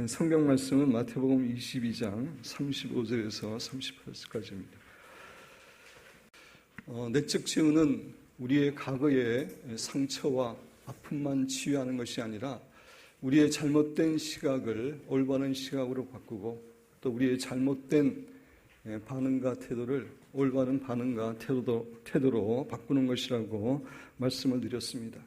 성경 말씀은 마태복음 22장 35절에서 38절까지입니다. 내적 치유는 우리의 과거의 상처와 아픔만 치유하는 것이 아니라 우리의 잘못된 시각을 올바른 시각으로 바꾸고 또 우리의 잘못된 반응과 태도를 올바른 반응과 태도로 바꾸는 것이라고 말씀을 드렸습니다.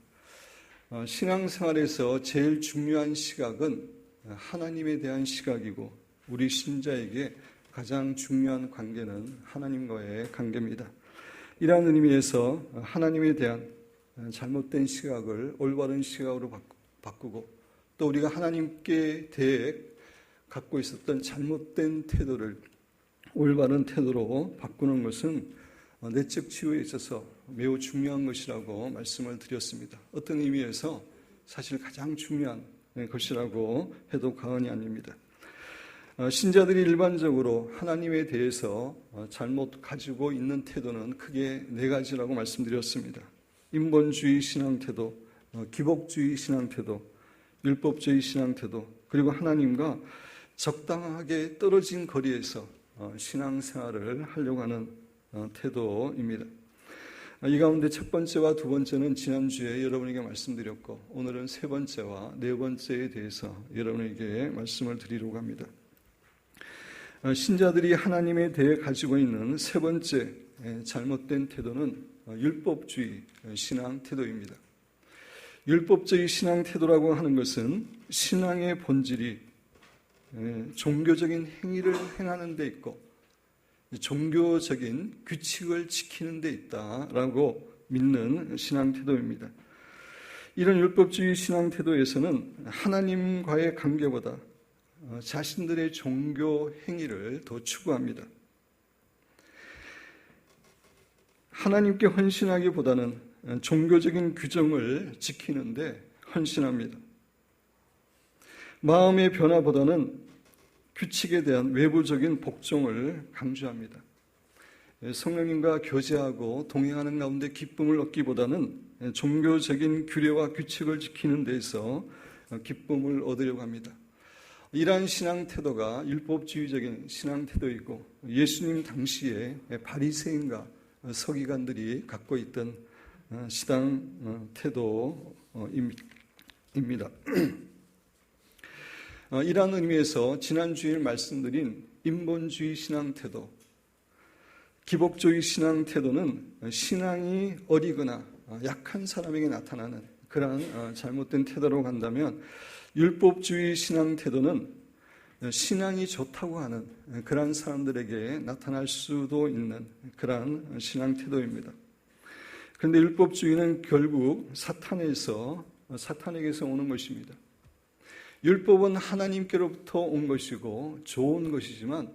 신앙생활에서 제일 중요한 시각은 하나님에 대한 시각이고 우리 신자에게 가장 중요한 관계는 하나님과의 관계입니다. 이러한 의미에서 하나님에 대한 잘못된 시각을 올바른 시각으로 바꾸고 또 우리가 하나님께 대해 갖고 있었던 잘못된 태도를 올바른 태도로 바꾸는 것은 내적 치유에 있어서 매우 중요한 것이라고 말씀을 드렸습니다. 어떤 의미에서 사실 가장 중요한 것이라고 해도 과언이 아닙니다. 신자들이 일반적으로 하나님에 대해서 잘못 가지고 있는 태도는 크게 네 가지라고 말씀드렸습니다. 인본주의 신앙태도, 기복주의 신앙태도, 율법주의 신앙태도, 그리고 하나님과 적당하게 떨어진 거리에서 신앙생활을 하려고 하는 태도입니다. 이 가운데 첫 번째와 두 번째는 지난주에 여러분에게 말씀드렸고 오늘은 세 번째와 네 번째에 대해서 여러분에게 말씀을 드리려고 합니다. 신자들이 하나님에 대해 가지고 있는 세 번째 잘못된 태도는 율법주의 신앙 태도입니다. 율법주의 신앙 태도라고 하는 것은 신앙의 본질이 종교적인 행위를 행하는 데 있고 종교적인 규칙을 지키는 데 있다라고 믿는 신앙 태도입니다. 이런 율법주의 신앙 태도에서는 하나님과의 관계보다 자신들의 종교 행위를 더 추구합니다. 하나님께 헌신하기보다는 종교적인 규정을 지키는데 헌신합니다. 마음의 변화보다는 규칙에 대한 외부적인 복종을 강조합니다. 성령님과 교제하고 동행하는 가운데 기쁨을 얻기보다는 종교적인 규례와 규칙을 지키는 데서 기쁨을 얻으려고 합니다. 이러한 신앙 태도가 율법주의적인 신앙 태도이고 예수님 당시에 바리새인과 서기관들이 갖고 있던 신앙 태도입니다. 이러한 의미에서 지난주에 말씀드린 인본주의 신앙 태도, 기복주의 신앙 태도는 신앙이 어리거나 약한 사람에게 나타나는 그러한 잘못된 태도로 간다면 율법주의 신앙 태도는 신앙이 좋다고 하는 그러한 사람들에게 나타날 수도 있는 그러한 신앙 태도입니다. 그런데 율법주의는 결국 사탄에게서 오는 것입니다. 율법은 하나님께로부터 온 것이고 좋은 것이지만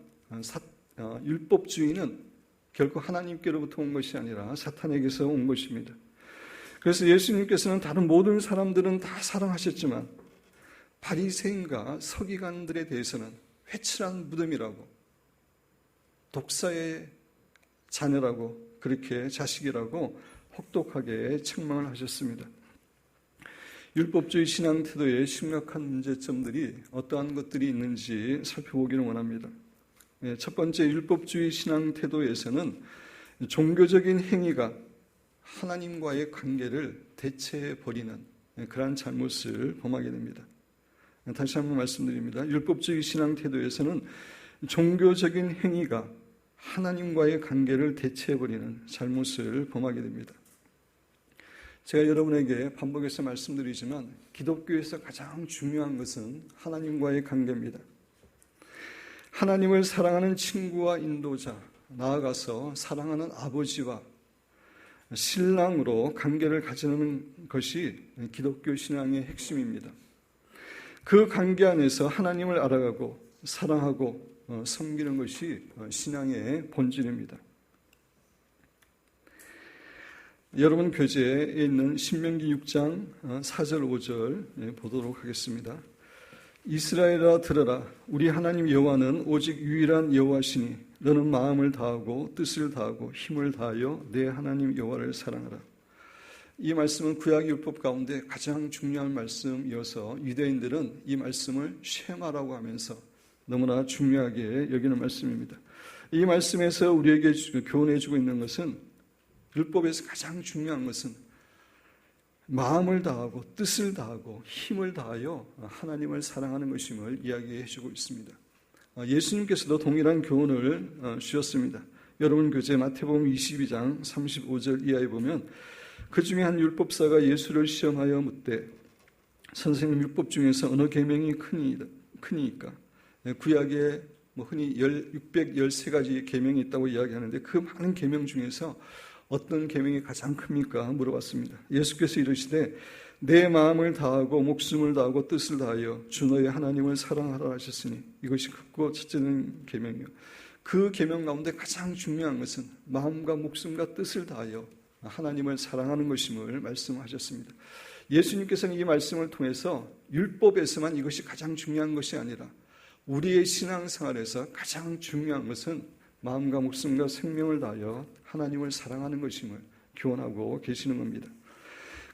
율법주의는 결코 하나님께로부터 온 것이 아니라 사탄에게서 온 것입니다. 그래서 예수님께서는 다른 모든 사람들은 다 사랑하셨지만 바리새인과 서기관들에 대해서는 회칠한 무덤이라고 독사의 자녀라고 그렇게 자식이라고 혹독하게 책망을 하셨습니다. 율법주의 신앙 태도의 심각한 문제점들이 어떠한 것들이 있는지 살펴보기를 원합니다. 첫 번째, 율법주의 신앙 태도에서는 종교적인 행위가 하나님과의 관계를 대체해버리는 그러한 잘못을 범하게 됩니다. 다시 한번 말씀드립니다. 율법주의 신앙 태도에서는 종교적인 행위가 하나님과의 관계를 대체해버리는 잘못을 범하게 됩니다. 제가 여러분에게 반복해서 말씀드리지만 기독교에서 가장 중요한 것은 하나님과의 관계입니다. 하나님을 사랑하는 친구와 인도자, 나아가서 사랑하는 아버지와 신랑으로 관계를 가지는 것이 기독교 신앙의 핵심입니다. 그 관계 안에서 하나님을 알아가고 사랑하고 섬기는 것이 신앙의 본질입니다. 여러분 교재에 있는 신명기 6장 4절 5절 보도록 하겠습니다. 이스라엘아 들으라. 우리 하나님 여호와는 오직 유일한 여호와시니 너는 마음을 다하고 뜻을 다하고 힘을 다하여 내 하나님 여호와를 사랑하라. 이 말씀은 구약 율법 가운데 가장 중요한 말씀이어서 유대인들은 이 말씀을 쉐마라고 하면서 너무나 중요하게 여기는 말씀입니다. 이 말씀에서 우리에게 교훈해주고 있는 것은 율법에서 가장 중요한 것은 마음을 다하고 뜻을 다하고 힘을 다하여 하나님을 사랑하는 것임을 이야기해주고 있습니다. 예수님께서도 동일한 교훈을 주셨습니다. 여러분 교재 마태복음 22장 35절 이하에 보면 그 중에 한 율법사가 예수를 시험하여 묻되 선생님 율법 중에서 어느 계명이 크니까 구약에 흔히 613가지 계명이 있다고 이야기하는데 그 많은 계명 중에서 어떤 계명이 가장 큽니까? 물어봤습니다. 예수께서 이르시되 내 마음을 다하고 목숨을 다하고 뜻을 다하여 주 너의 하나님을 사랑하라 하셨으니 이것이 크고 첫째는 계명이요. 그 계명 가운데 가장 중요한 것은 마음과 목숨과 뜻을 다하여 하나님을 사랑하는 것임을 말씀하셨습니다. 예수님께서는 이 말씀을 통해서 율법에서만 이것이 가장 중요한 것이 아니라 우리의 신앙생활에서 가장 중요한 것은 마음과 목숨과 생명을 다하여 하나님을 사랑하는 것임을 교훈하고 계시는 겁니다.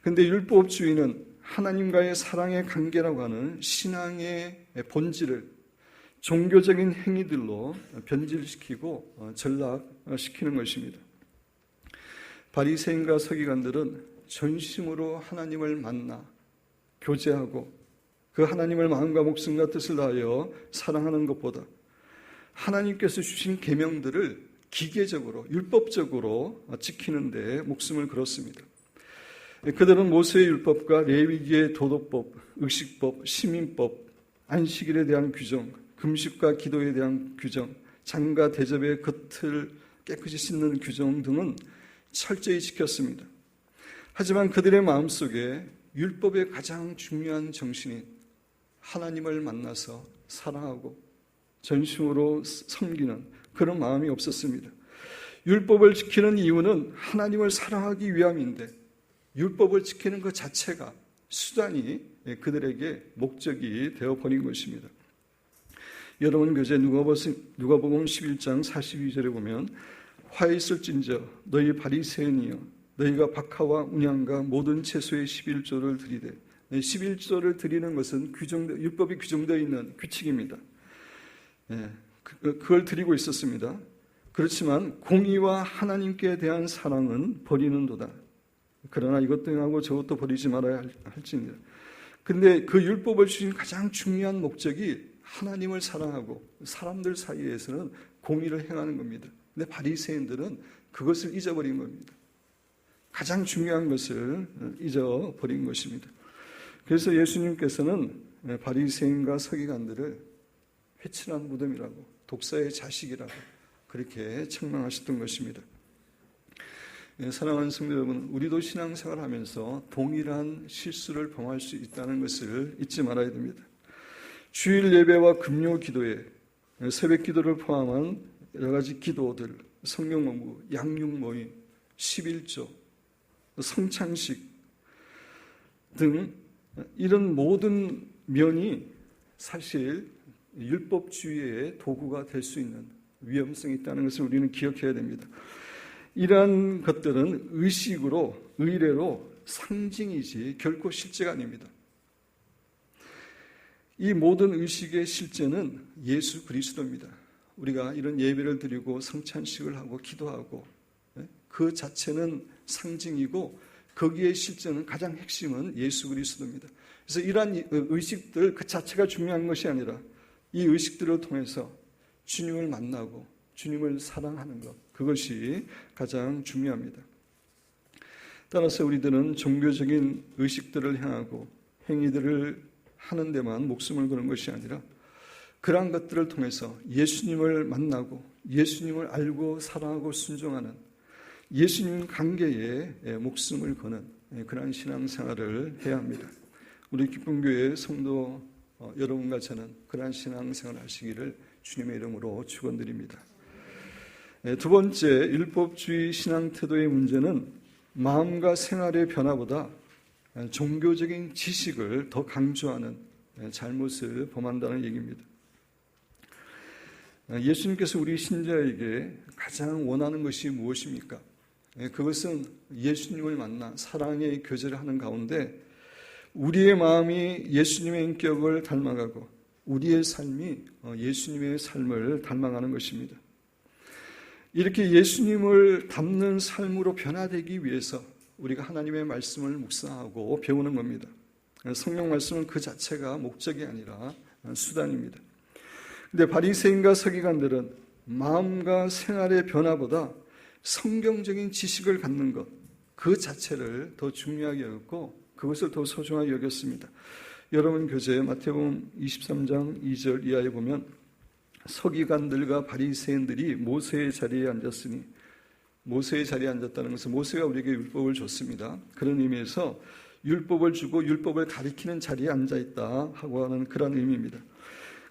그런데 율법주의는 하나님과의 사랑의 관계라고 하는 신앙의 본질을 종교적인 행위들로 변질시키고 전락시키는 것입니다. 바리새인과 서기관들은 전심으로 하나님을 만나 교제하고 그 하나님을 마음과 목숨과 뜻을 다하여 사랑하는 것보다 하나님께서 주신 계명들을 기계적으로 율법적으로 지키는 데 목숨을 걸었습니다. 그들은 모세의 율법과 레위기의 도덕법, 의식법, 시민법, 안식일에 대한 규정, 금식과 기도에 대한 규정, 장과 대접의 겉을 깨끗이 씻는 규정 등은 철저히 지켰습니다. 하지만 그들의 마음속에 율법의 가장 중요한 정신인 하나님을 만나서 사랑하고 전심으로 섬기는 그런 마음이 없었습니다. 율법을 지키는 이유는 하나님을 사랑하기 위함인데 율법을 지키는 것 자체가 수단이 그들에게 목적이 되어버린 것입니다. 여러분 교재 누가복음 11장 42절에 보면 화 있을진저 너희 바리새인이여 너희가 박하와 운양과 모든 채소의 11조를 드리되 11조를 드리는 것은 율법이 규정되어 있는 규칙입니다. 그걸 드리고 있었습니다. 그렇지만 공의와 하나님께 대한 사랑은 버리는도다. 그러나 이것도 행하고 저것도 버리지 말아야 할지니라. 그런데 그 율법을 주신 가장 중요한 목적이 하나님을 사랑하고 사람들 사이에서는 공의를 행하는 겁니다. 근데 바리새인들은 그것을 잊어버린 겁니다. 가장 중요한 것을 잊어버린 것입니다. 그래서 예수님께서는 바리새인과 서기관들을 회칠한 무덤이라고 독사의 자식이라고 그렇게 책망하셨던 것입니다. 사랑하는 성도 여러분, 우리도 신앙생활을 하면서 동일한 실수를 범할 수 있다는 것을 잊지 말아야 됩니다. 주일 예배와 금요 기도에 새벽 기도를 포함한 여러 가지 기도들, 성경 공부, 양육 모임, 11조, 성찬식 등 이런 모든 면이 사실 율법주의의 도구가 될 수 있는 위험성이 있다는 것을 우리는 기억해야 됩니다. 이러한 것들은 의식으로, 의례로 상징이지 결코 실제가 아닙니다. 이 모든 의식의 실제는 예수 그리스도입니다. 우리가 이런 예배를 드리고 성찬식을 하고 기도하고 그 자체는 상징이고 거기에 실제는 가장 핵심은 예수 그리스도입니다. 그래서 이러한 의식들 그 자체가 중요한 것이 아니라 이 의식들을 통해서 주님을 만나고 주님을 사랑하는 것, 그것이 가장 중요합니다. 따라서 우리들은 종교적인 의식들을 향하고 행위들을 하는 데만 목숨을 거는 것이 아니라 그러한 것들을 통해서 예수님을 만나고 예수님을 알고 사랑하고 순종하는 예수님 관계에 목숨을 거는 그러한 신앙생활을 해야 합니다. 우리 기쁨교회 성도 여러분과 저는 그러한 신앙생활을 하시기를 주님의 이름으로 축원드립니다. 두 번째, 율법주의 신앙태도의 문제는 마음과 생활의 변화보다 종교적인 지식을 더 강조하는 잘못을 범한다는 얘기입니다. 예수님께서 우리 신자에게 가장 원하는 것이 무엇입니까? 그것은 예수님을 만나 사랑의 교제를 하는 가운데 우리의 마음이 예수님의 인격을 닮아가고 우리의 삶이 예수님의 삶을 닮아가는 것입니다. 이렇게 예수님을 닮는 삶으로 변화되기 위해서 우리가 하나님의 말씀을 묵상하고 배우는 겁니다. 성경 말씀은 그 자체가 목적이 아니라 수단입니다. 그런데 바리새인과 서기관들은 마음과 생활의 변화보다 성경적인 지식을 갖는 것, 그 자체를 더 중요하게 여겼고 그것을 더 소중하게 여겼습니다. 여러분 교재 마태복음 23장 2절 이하에 보면 서기관들과 바리새인들이 모세의 자리에 앉았으니, 모세의 자리에 앉았다는 것은 모세가 우리에게 율법을 줬습니다. 그런 의미에서 율법을 주고 율법을 가리키는 자리에 앉아있다 하고 하는 그런 의미입니다.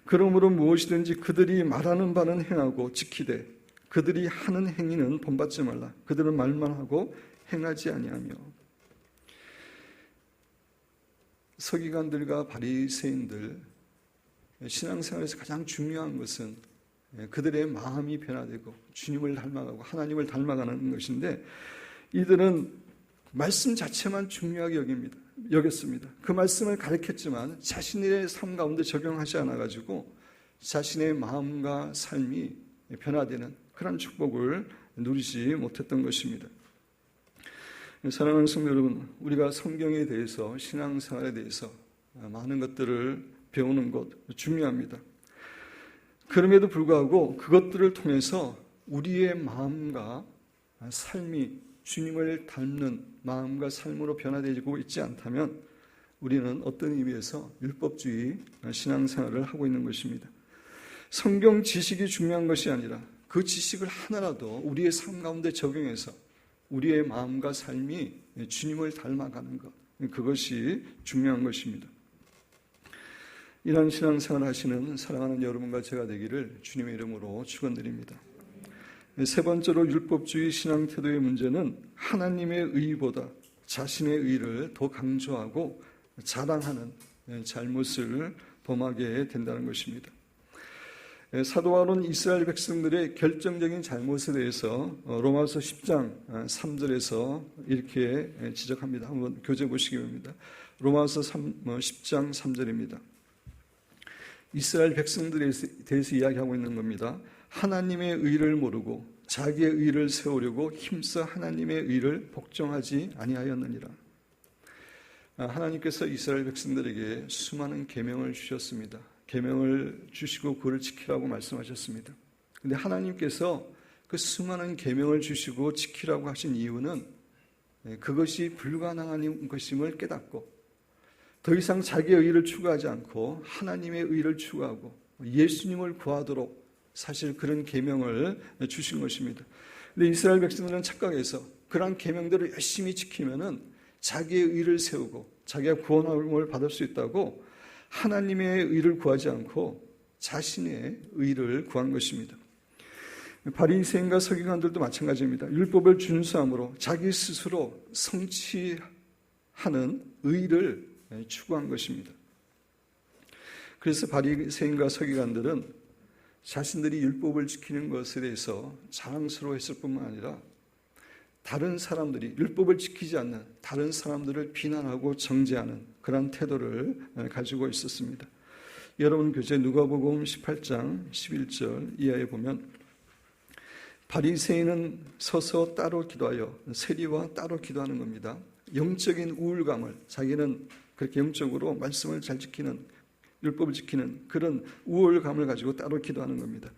그러므로 무엇이든지 그들이 말하는 바는 행하고 지키되 그들이 하는 행위는 본받지 말라. 그들은 말만 하고 행하지 아니하며. 서기관들과 바리새인들 신앙생활에서 가장 중요한 것은 그들의 마음이 변화되고 주님을 닮아가고 하나님을 닮아가는 것인데, 이들은 말씀 자체만 중요하게 여겼습니다. 그 말씀을 가르쳤지만 자신의 삶 가운데 적용하지 않아가지고 자신의 마음과 삶이 변화되는 그런 축복을 누리지 못했던 것입니다. 사랑하는 성도 여러분, 우리가 성경에 대해서 신앙생활에 대해서 많은 것들을 배우는 것 중요합니다. 그럼에도 불구하고 그것들을 통해서 우리의 마음과 삶이 주님을 닮는 마음과 삶으로 변화되고 있지 않다면 우리는 어떤 의미에서 율법주의 신앙생활을 하고 있는 것입니다. 성경 지식이 중요한 것이 아니라 그 지식을 하나라도 우리의 삶 가운데 적용해서 우리의 마음과 삶이 주님을 닮아가는 것, 그것이 중요한 것입니다. 이런 신앙생활을 하시는 사랑하는 여러분과 제가 되기를 주님의 이름으로 축원드립니다. 세 번째로 율법주의 신앙 태도의 문제는 하나님의 의보다 자신의 의를 더 강조하고 자랑하는 잘못을 범하게 된다는 것입니다. 사도 바울은 이스라엘 백성들의 결정적인 잘못에 대해서 로마서 10장 3절에서 이렇게 지적합니다. 한번 교재 보시기 바랍니다. 로마서 10장 3절입니다. 이스라엘 백성들에 대해서 이야기하고 있는 겁니다. 하나님의 의를 모르고 자기의 의를 세우려고 힘써 하나님의 의를 복종하지 아니하였느니라. 하나님께서 이스라엘 백성들에게 수많은 계명을 주셨습니다. 계명을 주시고 그를 지키라고 말씀하셨습니다. 그런데 하나님께서 그 수많은 계명을 주시고 지키라고 하신 이유는 그것이 불가능한 것임을 깨닫고 더 이상 자기의 의를 추구하지 않고 하나님의 의를 추구하고 예수님을 구하도록 사실 그런 계명을 주신 것입니다. 그런데 이스라엘 백성들은 착각해서 그런 계명들을 열심히 지키면은 자기의 의를 세우고 자기가 구원을 받을 수 있다고 하나님의 의를 구하지 않고 자신의 의를 구한 것입니다. 바리새인과 서기관들도 마찬가지입니다. 율법을 준수함으로 자기 스스로 성취하는 의를 추구한 것입니다. 그래서 바리새인과 서기관들은 자신들이 율법을 지키는 것에 대해서 자랑스러워했을 뿐만 아니라 다른 사람들이 율법을 지키지 않는 다른 사람들을 비난하고 정죄하는 그런 태도를 가지고 있었습니다. 여러분 교재 누가복음 18장 11절 이하에 보면 바리새인은 서서 따로 기도하여 세리와 따로 기도하는 겁니다. 영적인 우울감을, 자기는 그렇게 영적으로 말씀을 잘 지키는, 율법을 지키는 그런 우울감을 가지고 따로 기도하는 겁니다.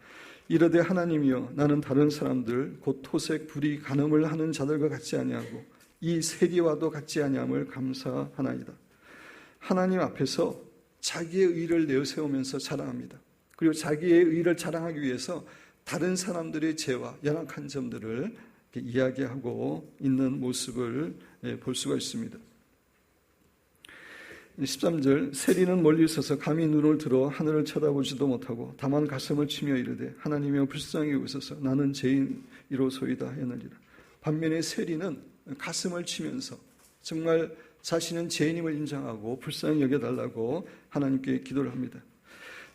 이르되 하나님이여, 나는 다른 사람들 곧 토색, 불의, 간음을 하는 자들과 같지 아니하고 이 세리와도 같지 아니함을 감사하나이다. 하나님 앞에서 자기의 의를 내세우면서 자랑합니다. 그리고 자기의 의를 자랑하기 위해서 다른 사람들의 죄와 연약한 점들을 이야기하고 있는 모습을 볼 수가 있습니다. 13절, 세리는 멀리 있어서 감히 눈을 들어 하늘을 쳐다보지도 못하고 다만 가슴을 치며 이르되 하나님이여 불쌍히 여기소서, 나는 죄인이로소이다 하였느니라. 반면에 세리는 가슴을 치면서 정말 자신은 죄인임을 인정하고 불쌍히 여겨달라고 하나님께 기도를 합니다.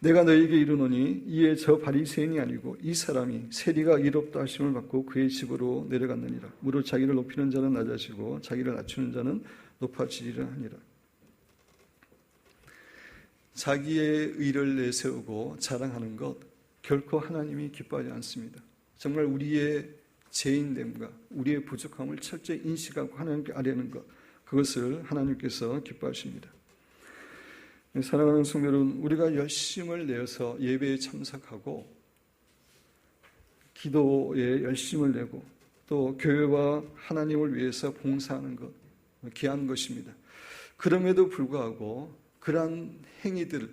내가 너에게 이르노니 이에 저 바리새인이 아니고 이 사람이 세리가 의롭다 하심을 받고 그의 집으로 내려갔느니라. 무릇 자기를 높이는 자는 낮아지고 자기를 낮추는 자는 높아지리라 하니라. 자기의 의를 내세우고 자랑하는 것 결코 하나님이 기뻐하지 않습니다. 정말 우리의 죄인됨과 우리의 부족함을 철저히 인식하고 하나님께 아뢰는 것, 그것을 하나님께서 기뻐하십니다. 사랑하는 성도 여러분, 우리가 열심을 내어서 예배에 참석하고 기도에 열심을 내고 또 교회와 하나님을 위해서 봉사하는 것, 귀한 것입니다. 그럼에도 불구하고 그러한 행위들을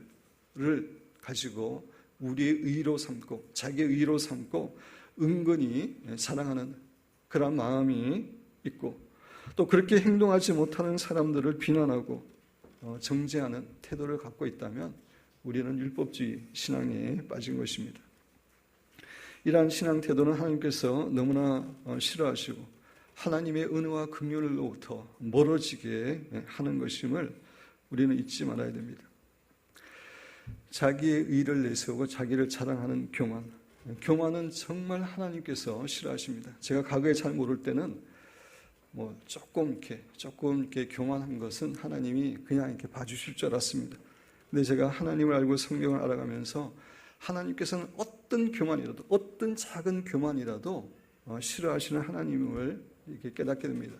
가지고 우리의 의로 삼고 자기의 의로 삼고 은근히 사랑하는 그런 마음이 있고 또 그렇게 행동하지 못하는 사람들을 비난하고 정죄하는 태도를 갖고 있다면 우리는 율법주의 신앙에 빠진 것입니다. 이러한 신앙 태도는 하나님께서 너무나 싫어하시고 하나님의 은혜와 긍휼로부터 멀어지게 하는 것임을 우리는 잊지 말아야 됩니다. 자기의 의를 내세우고 자기를 자랑하는 교만은 정말 하나님께서 싫어하십니다. 제가 과거에 잘 모를 때는 조금 이렇게 교만한 것은 하나님이 그냥 이렇게 봐주실 줄 알았습니다. 근데 제가 하나님을 알고 성경을 알아가면서 하나님께서는 어떤 교만이라도, 어떤 작은 교만이라도 싫어하시는 하나님을 이렇게 깨닫게 됩니다.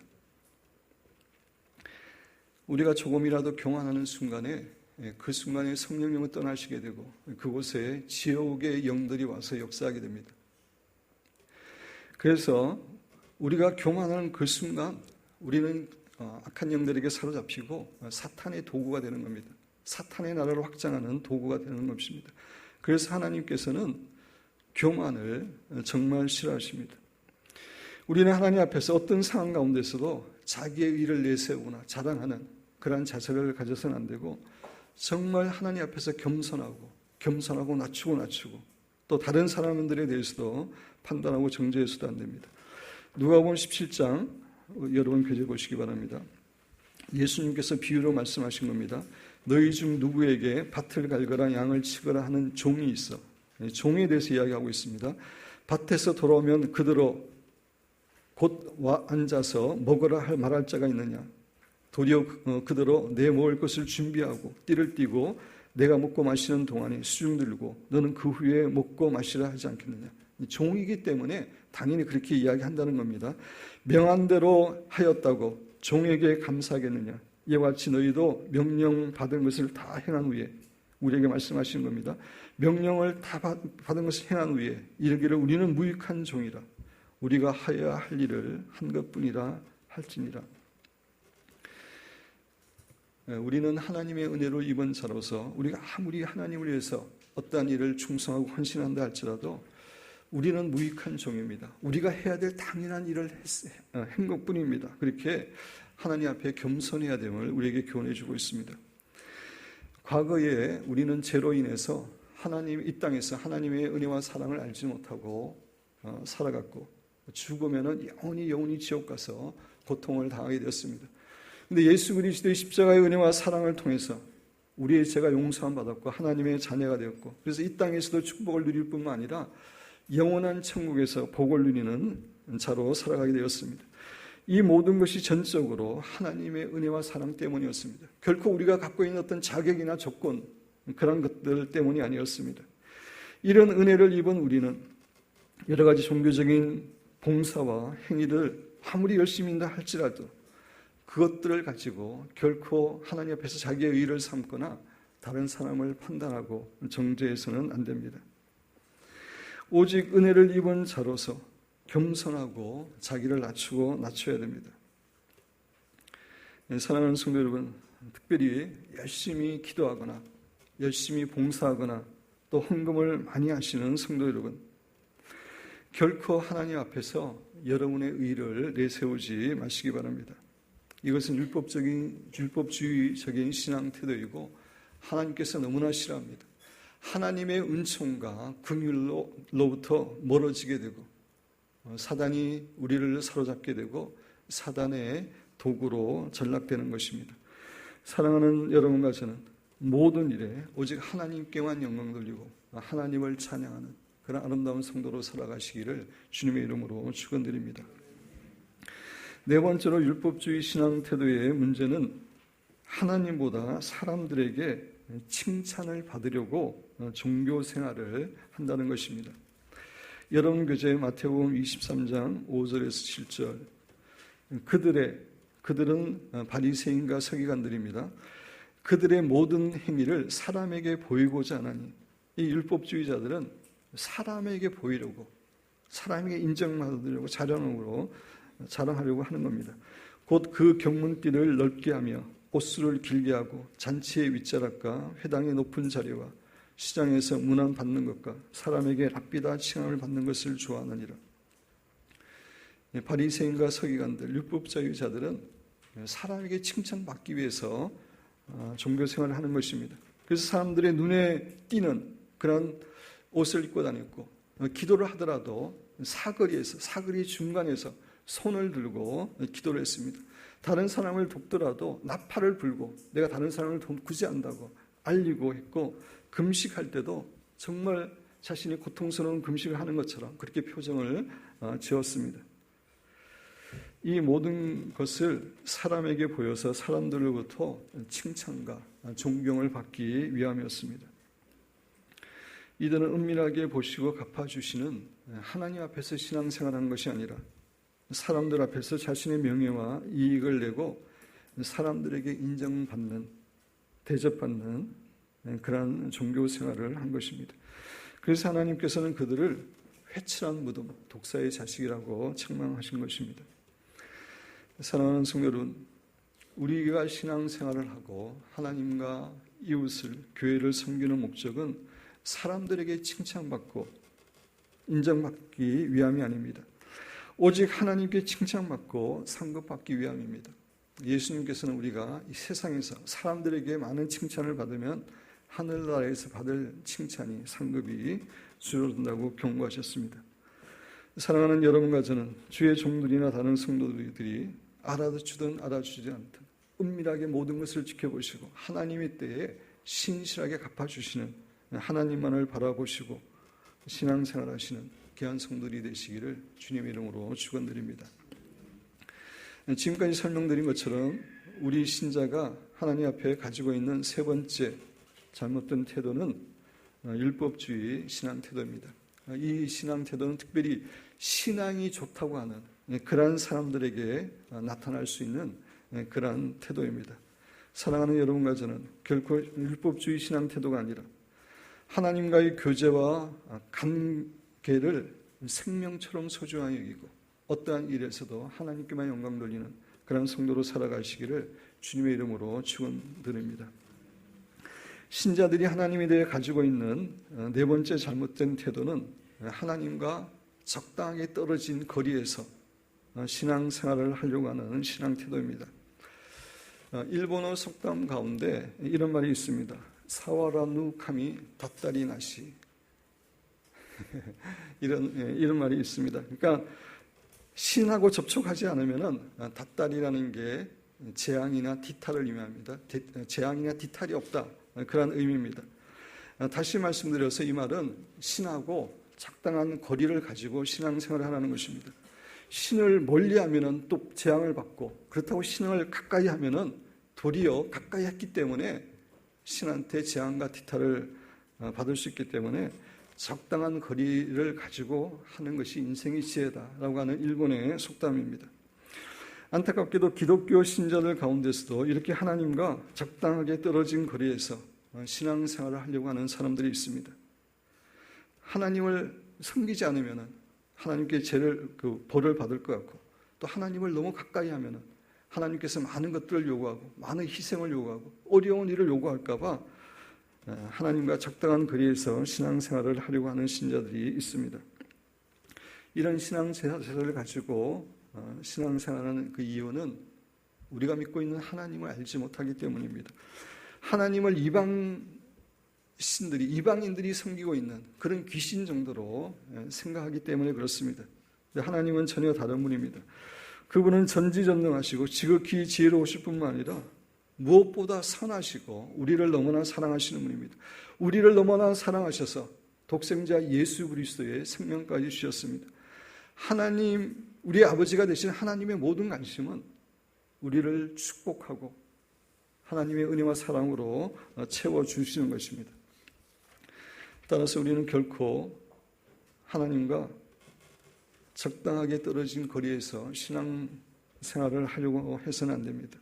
우리가 조금이라도 교만하는 순간에 그 순간에 성령님은 떠나시게 되고 그곳에 지옥의 영들이 와서 역사하게 됩니다. 그래서 우리가 교만하는 그 순간 우리는 악한 영들에게 사로잡히고 사탄의 도구가 되는 겁니다. 사탄의 나라를 확장하는 도구가 되는 것입니다. 그래서 하나님께서는 교만을 정말 싫어하십니다. 우리는 하나님 앞에서 어떤 상황 가운데서도 자기의 의를 내세우거나 자랑하는 그러한 자세를 가져서는 안 되고 정말 하나님 앞에서 겸손하고 낮추고 또 다른 사람들에 대해서도 판단하고 정죄해서도 안 됩니다. 누가복음 17장 여러분 펴져 보시기 바랍니다. 예수님께서 비유로 말씀하신 겁니다. 너희 중 누구에게 밭을 갈거나 양을 치거나 하는 종이 있어. 종에 대해서 이야기하고 있습니다. 밭에서 돌아오면 그대로 곧 와 앉아서 먹으라 말할 자가 있느냐. 도리어 그대로 내 먹을 것을 준비하고 띠를 띠고 내가 먹고 마시는 동안에 수중 들고 너는 그 후에 먹고 마시라 하지 않겠느냐. 종이기 때문에 당연히 그렇게 이야기한다는 겁니다. 명한 대로 하였다고 종에게 감사하겠느냐. 이와 같이 너희도 명령받은 것을 다 행한 후에 우리에게 말씀하시는 겁니다. 명령을 다 받은 것을 행한 후에 이르기를 우리는 무익한 종이라. 우리가 하여야 할 일을 한 것뿐이라 할지니라. 우리는 하나님의 은혜로 입은 자로서 우리가 아무리 하나님을 위해서 어떠한 일을 충성하고 헌신한다 할지라도 우리는 무익한 종입니다. 우리가 해야 될 당연한 일을 한 것뿐입니다. 그렇게 하나님 앞에 겸손해야 됨을 우리에게 교훈해 주고 있습니다. 과거에 우리는 죄로 인해서 이 땅에서 하나님의 은혜와 사랑을 알지 못하고 살아갔고 죽으면 영원히 지옥 가서 고통을 당하게 되었습니다. 그런데 예수 그리스도의 십자가의 은혜와 사랑을 통해서 우리의 죄가 용서함 받았고 하나님의 자녀가 되었고 그래서 이 땅에서도 축복을 누릴 뿐만 아니라 영원한 천국에서 복을 누리는 자로 살아가게 되었습니다. 이 모든 것이 전적으로 하나님의 은혜와 사랑 때문이었습니다. 결코 우리가 갖고 있는 어떤 자격이나 조건 그런 것들 때문이 아니었습니다. 이런 은혜를 입은 우리는 여러 가지 종교적인 봉사와 행위를 아무리 열심히 한다 할지라도 그것들을 가지고 결코 하나님 앞에서 자기의 의를 삼거나 다른 사람을 판단하고 정죄해서는 안 됩니다. 오직 은혜를 입은 자로서 겸손하고 자기를 낮춰야 됩니다. 사랑하는 성도 여러분, 특별히 열심히 기도하거나 열심히 봉사하거나 또 헌금을 많이 하시는 성도 여러분, 결코 하나님 앞에서 여러분의 의를 내세우지 마시기 바랍니다. 이것은 율법주의적인 신앙 태도이고 하나님께서 너무나 싫어합니다. 하나님의 은총과 긍휼로부터 멀어지게 되고 사단이 우리를 사로잡게 되고 사단의 도구로 전락되는 것입니다. 사랑하는 여러분과 저는 모든 일에 오직 하나님께만 영광 돌리고 하나님을 찬양하는 그런 아름다운 성도로 살아가시기를 주님의 이름으로 축원드립니다. 네 번째로 율법주의 신앙 태도의 문제는 하나님보다 사람들에게 칭찬을 받으려고 종교 생활을 한다는 것입니다. 여러분 교재 마태복음 23장 5절에서 7절 그들은 바리새인과 서기관들입니다. 그들의 모든 행위를 사람에게 보이고자 하나니 이 율법주의자들은 사람에게 보이려고 사람에게 인정받으려고 자랑하려고 하는 겁니다. 곧 그 경문띠를 넓게 하며 옷수를 길게 하고 잔치의 윗자락과 회당의 높은 자리와 시장에서 문안 받는 것과 사람에게 랍비다 칭함을 받는 것을 좋아하느니라. 바리새인과 서기관들, 율법주의자들은 사람에게 칭찬받기 위해서 종교생활을 하는 것입니다. 그래서 사람들의 눈에 띄는 그런 옷을 입고 다녔고 기도를 하더라도 사거리 중간에서 손을 들고 기도를 했습니다. 다른 사람을 돕더라도 나팔을 불고 내가 다른 사람을 돕지 않는다고 알리고 했고 금식할 때도 정말 자신이 고통스러운 금식을 하는 것처럼 그렇게 표정을 지었습니다. 이 모든 것을 사람에게 보여서 사람들로부터 칭찬과 존경을 받기 위함이었습니다. 이들은 은밀하게 보시고 갚아주시는 하나님 앞에서 신앙생활하는 것이 아니라 사람들 앞에서 자신의 명예와 이익을 내고 사람들에게 인정받는, 대접받는 그러한 종교생활을 한 것입니다. 그래서 하나님께서는 그들을 회칠한 무덤, 독사의 자식이라고 책망하신 것입니다. 사랑하는 성도 여러분, 우리가 신앙생활을 하고 하나님과 이웃을, 교회를 섬기는 목적은 사람들에게 칭찬받고 인정받기 위함이 아닙니다. 오직 하나님께 칭찬받고 상급받기 위함입니다. 예수님께서는 우리가 이 세상에서 사람들에게 많은 칭찬을 받으면 하늘나라에서 받을 칭찬이 상급이 줄어든다고 경고하셨습니다. 사랑하는 여러분과 저는 주의 종들이나 다른 성도들이 알아주든 알아주지 않든 은밀하게 모든 것을 지켜보시고 하나님의 때에 신실하게 갚아주시는 하나님만을 바라보시고 신앙생활하시는 귀한 성도들이 되시기를 주님의 이름으로 축원드립니다. 지금까지 설명드린 것처럼 우리 신자가 하나님 앞에 가지고 있는 세 번째 잘못된 태도는 율법주의 신앙 태도입니다. 이 신앙 태도는 특별히 신앙이 좋다고 하는 그러한 사람들에게 나타날 수 있는 그러한 태도입니다. 사랑하는 여러분과 저는 결코 율법주의 신앙 태도가 아니라 하나님과의 교제와 관계를 생명처럼 소중하게 여기고 어떠한 일에서도 하나님께만 영광 돌리는 그런 성도로 살아가시기를 주님의 이름으로 축원드립니다. 신자들이 하나님에 대해 가지고 있는 네 번째 잘못된 태도는 하나님과 적당하게 떨어진 거리에서 신앙생활을 하려고 하는 신앙 태도입니다. 일본어 속담 가운데 이런 말이 있습니다. 사와라누 카미 닷다리 나시 이런 말이 있습니다. 그러니까 신하고 접촉하지 않으면은 닷다리라는 게 재앙이나 뒤탈을 의미합니다. 재앙이나 뒤탈이 없다 그런 의미입니다. 다시 말씀드려서 이 말은 신하고 적당한 거리를 가지고 신앙생활을 하라는 것입니다. 신을 멀리하면은 또 재앙을 받고 그렇다고 신을 가까이 하면은 도리어 가까이 했기 때문에 신한테 재앙과 뒤탈을 받을 수 있기 때문에 적당한 거리를 가지고 하는 것이 인생의 지혜다라고 하는 일본의 속담입니다. 안타깝게도 기독교 신자들 가운데서도 이렇게 하나님과 적당하게 떨어진 거리에서 신앙생활을 하려고 하는 사람들이 있습니다. 하나님을 섬기지 않으면 하나님께 벌을 받을 것 같고 또 하나님을 너무 가까이 하면 하나님께서 많은 것들을 요구하고 많은 희생을 요구하고 어려운 일을 요구할까 봐 하나님과 적당한 거리에서 신앙생활을 하려고 하는 신자들이 있습니다. 이런 신앙생활을 가지고 신앙생활하는 그 이유는 우리가 믿고 있는 하나님을 알지 못하기 때문입니다. 하나님을 이방인들이 섬기고 있는 그런 귀신 정도로 생각하기 때문에 그렇습니다. 하나님은 전혀 다른 분입니다. 그분은 전지전능하시고 지극히 지혜로우실 뿐만 아니라 무엇보다 선하시고 우리를 너무나 사랑하시는 분입니다. 우리를 너무나 사랑하셔서 독생자 예수 그리스도의 생명까지 주셨습니다. 하나님, 우리 아버지가 되신 하나님의 모든 관심은 우리를 축복하고 하나님의 은혜와 사랑으로 채워주시는 것입니다. 따라서 우리는 결코 하나님과 적당하게 떨어진 거리에서 신앙생활을 하려고 해서는 안 됩니다.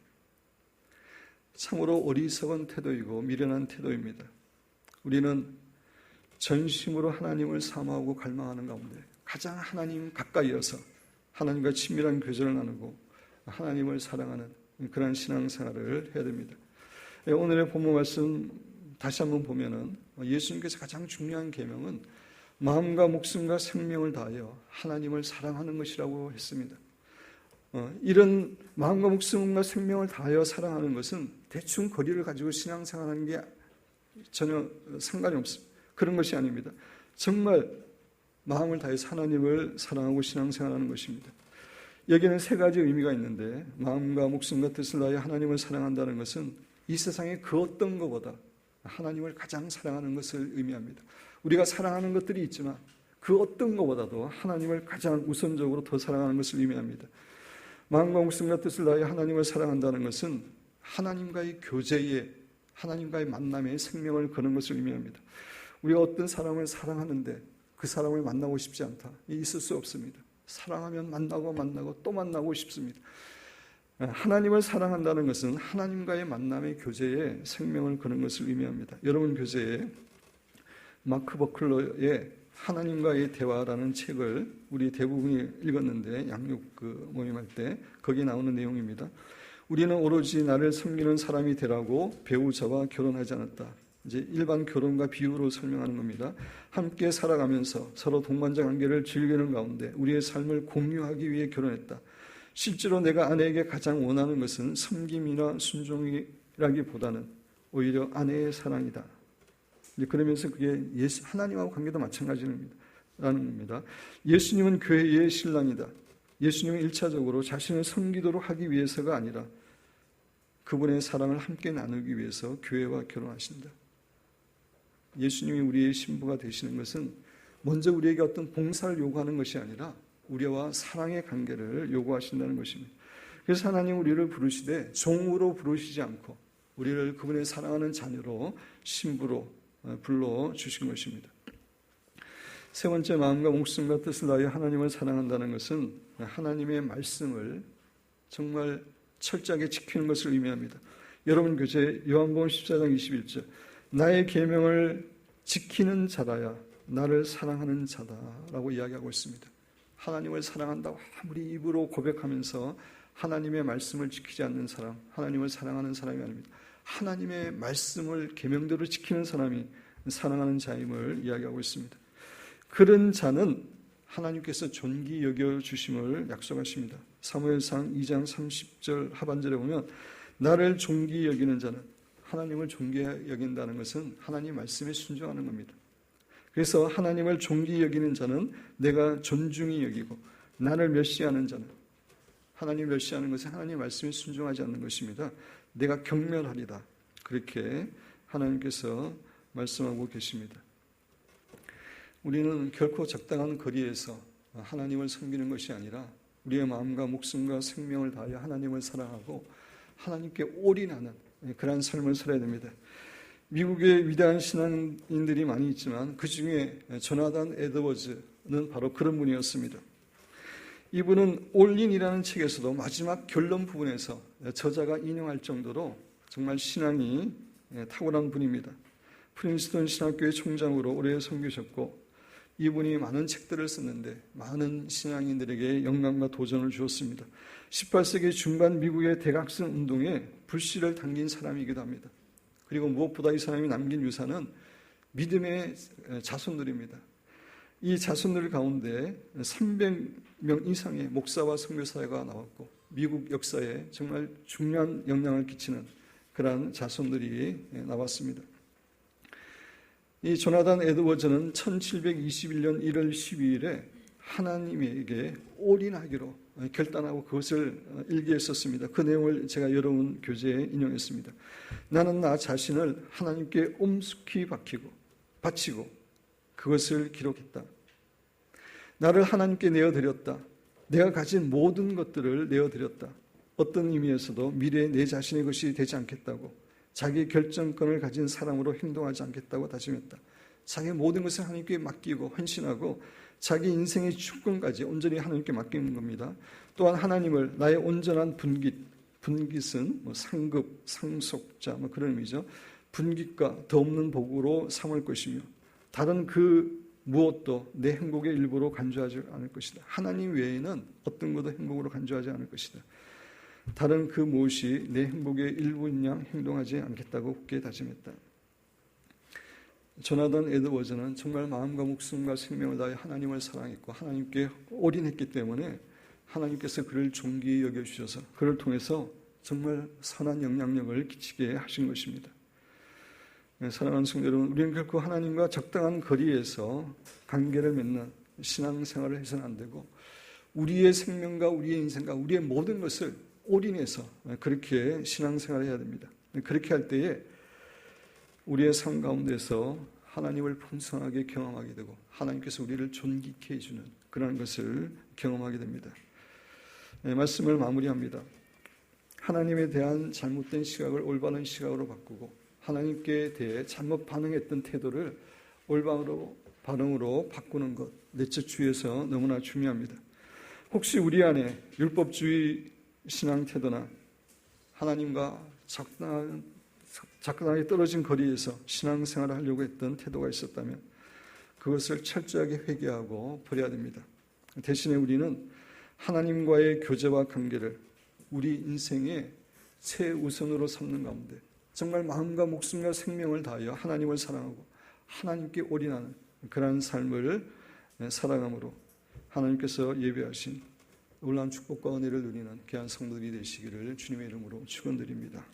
참으로 어리석은 태도이고 미련한 태도입니다. 우리는 전심으로 하나님을 사모하고 갈망하는 가운데 가장 하나님 가까이여서 하나님과 친밀한 교제를 나누고 하나님을 사랑하는 그런 신앙생활을 해야 됩니다. 오늘의 본문 말씀 다시 한번 보면은 예수님께서 가장 중요한 계명은 마음과 목숨과 생명을 다하여 하나님을 사랑하는 것이라고 했습니다. 이런 마음과 목숨과 생명을 다하여 사랑하는 것은 대충 거리를 가지고 신앙생활하는 게 전혀 상관이 없습니다. 그런 것이 아닙니다. 정말 마음을 다해서 하나님을 사랑하고 신앙생활하는 것입니다. 여기에는 세 가지 의미가 있는데 마음과 목숨과 뜻을 다하여 하나님을 사랑한다는 것은 이 세상의 그 어떤 것보다 하나님을 가장 사랑하는 것을 의미합니다. 우리가 사랑하는 것들이 있지만 그 어떤 것보다도 하나님을 가장 우선적으로 더 사랑하는 것을 의미합니다. 마음과 목숨과 뜻을 다하여 하나님을 사랑한다는 것은 하나님과의 교제에 하나님과의 만남에 생명을 거는 것을 의미합니다. 우리가 어떤 사람을 사랑하는데 그 사람을 만나고 싶지 않다. 있을 수 없습니다. 사랑하면 만나고 또 만나고 싶습니다. 하나님을 사랑한다는 것은 하나님과의 만남의 교제에 생명을 거는 것을 의미합니다. 여러분 교제에 마크 버클러의 하나님과의 대화라는 책을 우리 대부분이 읽었는데 양육 모임할 때 거기에 나오는 내용입니다. 우리는 오로지 나를 섬기는 사람이 되라고 배우자와 결혼하지 않았다. 이제 일반 결혼과 비유로 설명하는 겁니다. 함께 살아가면서 서로 동반자 관계를 즐기는 가운데 우리의 삶을 공유하기 위해 결혼했다. 실제로 내가 아내에게 가장 원하는 것은 섬김이나 순종이라기보다는 오히려 아내의 사랑이다. 그러면서 그게 하나님하고 관계도 마찬가지라는 겁니다. 예수님은 교회의 신랑이다. 예수님은 1차적으로 자신을 섬기도록 하기 위해서가 아니라 그분의 사랑을 함께 나누기 위해서 교회와 결혼하신다. 예수님이 우리의 신부가 되시는 것은 먼저 우리에게 어떤 봉사를 요구하는 것이 아니라 우리와 사랑의 관계를 요구하신다는 것입니다. 그래서 하나님 우리를 부르시되 종으로 부르시지 않고 우리를 그분의 사랑하는 자녀로 신부로 불러주신 것입니다. 세 번째, 마음과 목숨과 뜻을 다하여 하나님을 사랑한다는 것은 하나님의 말씀을 정말 철저하게 지키는 것을 의미합니다. 여러분 교재 요한복음 14장 21절 나의 계명을 지키는 자라야 나를 사랑하는 자다라고 이야기하고 있습니다. 하나님을 사랑한다고 아무리 입으로 고백하면서 하나님의 말씀을 지키지 않는 사람, 하나님을 사랑하는 사람이 아닙니다. 하나님의 말씀을 계명대로 지키는 사람이 사랑하는 자임을 이야기하고 있습니다. 그런 자는 하나님께서 존귀 여겨주심을 약속하십니다. 사무엘상 2장 30절 하반절에 보면 나를 존귀 여기는 자는, 하나님을 존귀 여긴다는 것은 하나님 말씀에 순종하는 겁니다. 그래서 하나님을 존귀 여기는 자는 내가 존중히 여기고 나를 멸시하는 자는, 하나님 멸시하는 것은 하나님 말씀에 순종하지 않는 것입니다. 내가 경멸하리다. 그렇게 하나님께서 말씀하고 계십니다. 우리는 결코 적당한 거리에서 하나님을 섬기는 것이 아니라 우리의 마음과 목숨과 생명을 다하여 하나님을 사랑하고 하나님께 올인하는 그러한 삶을 살아야 됩니다. 미국의 위대한 신앙인들이 많이 있지만 그 중에 조나단 에드워즈는 바로 그런 분이었습니다. 이분은 올인이라는 책에서도 마지막 결론 부분에서 저자가 인용할 정도로 정말 신앙이 탁월한 분입니다. 프린스턴 신학교의 총장으로 오래 섬기셨고 이분이 많은 책들을 썼는데 많은 신앙인들에게 영감과 도전을 주었습니다. 18세기 중반 미국의 대각성 운동에 불씨를 당긴 사람이기도 합니다. 그리고 무엇보다 이 사람이 남긴 유산은 믿음의 자손들입니다. 이 자손들 가운데 300명 이상의 목사와 선교사가 나왔고 미국 역사에 정말 중요한 영향을 끼치는 그러한 자손들이 나왔습니다. 이 조나단 에드워즈는 1721년 1월 12일에 하나님에게 올인하기로 결단하고 그것을 일기에 썼습니다. 그 내용을 제가 여러분 교재에 인용했습니다. 나는 나 자신을 하나님께 엄숙히 바치고 그것을 기록했다. 나를 하나님께 내어드렸다. 내가 가진 모든 것들을 내어드렸다. 어떤 의미에서도 미래에 내 자신의 것이 되지 않겠다고, 자기 결정권을 가진 사람으로 행동하지 않겠다고 다짐했다. 자기 모든 것을 하나님께 맡기고 헌신하고 자기 인생의 주권까지 온전히 하나님께 맡기는 겁니다. 또한 하나님을 나의 온전한 분깃은 상급, 상속자 그런 의미죠. 분깃과 더 없는 복으로 삼을 것이며 다른 그 무엇도 내 행복의 일부로 간주하지 않을 것이다. 하나님 외에는 어떤 것도 행복으로 간주하지 않을 것이다. 다른 그 무엇이 내 행복의 일부인 양 행동하지 않겠다고 굳게 다짐했다. 조나단 에드워즈는 정말 마음과 목숨과 생명을 다해 하나님을 사랑했고 하나님께 올인했기 때문에 하나님께서 그를 존귀히 여겨주셔서 그를 통해서 정말 선한 영향력을 끼치게 하신 것입니다. 사랑하는 성도 여러분, 우리는 결코 하나님과 적당한 거리에서 관계를 맺는 신앙생활을 해서는 안 되고 우리의 생명과 우리의 인생과 우리의 모든 것을 올인해서 그렇게 신앙생활을 해야 됩니다. 그렇게 할 때에 우리의 삶 가운데서 하나님을 풍성하게 경험하게 되고 하나님께서 우리를 존귀케 해주는 그런 것을 경험하게 됩니다. 말씀을 마무리합니다. 하나님에 대한 잘못된 시각을 올바른 시각으로 바꾸고 하나님께 대해 잘못 반응했던 태도를 올바른 반응으로 바꾸는 것, 내적 주의에서 너무나 중요합니다. 혹시 우리 안에 율법주의 신앙 태도나 하나님과 적당하게 떨어진 거리에서 신앙생활을 하려고 했던 태도가 있었다면 그것을 철저하게 회개하고 버려야 됩니다. 대신에 우리는 하나님과의 교제와 관계를 우리 인생의 최우선으로 삼는 가운데 정말 마음과 목숨과 생명을 다하여 하나님을 사랑하고 하나님께 올인하는 그러한 삶을 살아감으로 하나님께서 예배하신 놀라운 축복과 은혜를 누리는 귀한 성도들이 되시기를 주님의 이름으로 축원드립니다.